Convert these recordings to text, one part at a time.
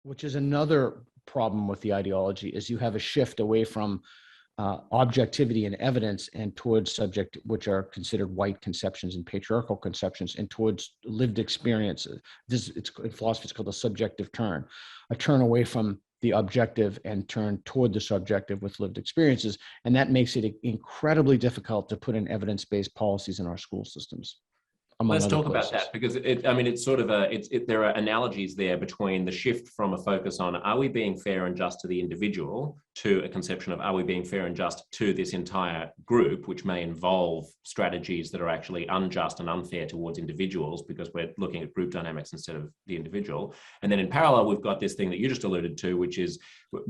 which is another problem with the ideology, is you have a shift away from objectivity and evidence and towards subject, which are considered white conceptions and patriarchal conceptions, and towards lived experience. In philosophy, it's called a subjective turn, a turn away from the objective and turn toward the subjective with lived experiences. And that makes it incredibly difficult to put in evidence-based policies in our school systems. Let's talk about that, because it's sort of there are analogies there between the shift from a focus on, are we being fair and just to the individual, to a conception of, are we being fair and just to this entire group, which may involve strategies that are actually unjust and unfair towards individuals, because we're looking at group dynamics instead of the individual. And then in parallel, we've got this thing that you just alluded to, which is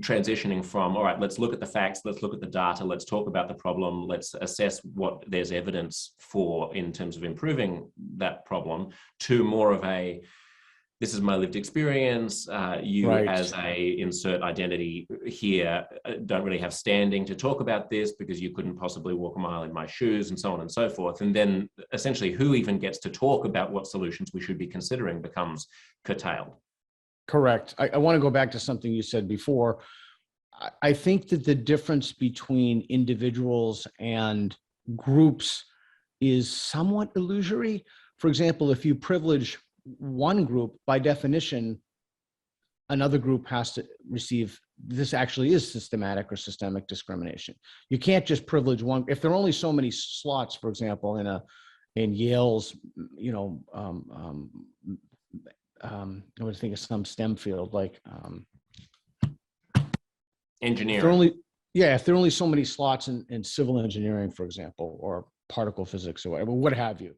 transitioning from, all right, let's look at the facts, let's look at the data, let's talk about the problem, let's assess what there's evidence for in terms of improving that problem, to more of a, this is my lived experience, you right. as a insert identity here don't really have standing to talk about this because you couldn't possibly walk a mile in my shoes, and so on and so forth. And then essentially who even gets to talk about what solutions we should be considering becomes curtailed. Correct. I want to go back to something you said before. I think that the difference between individuals and groups is somewhat illusory. For example, if you privilege one group, by definition, another group has to receive, this actually is systematic or systemic discrimination. You can't just privilege one. If there are only so many slots, for example, in Yale's, I would think of some STEM field like engineering. If there are only so many slots in civil engineering, for example, or particle physics or whatever, what have you.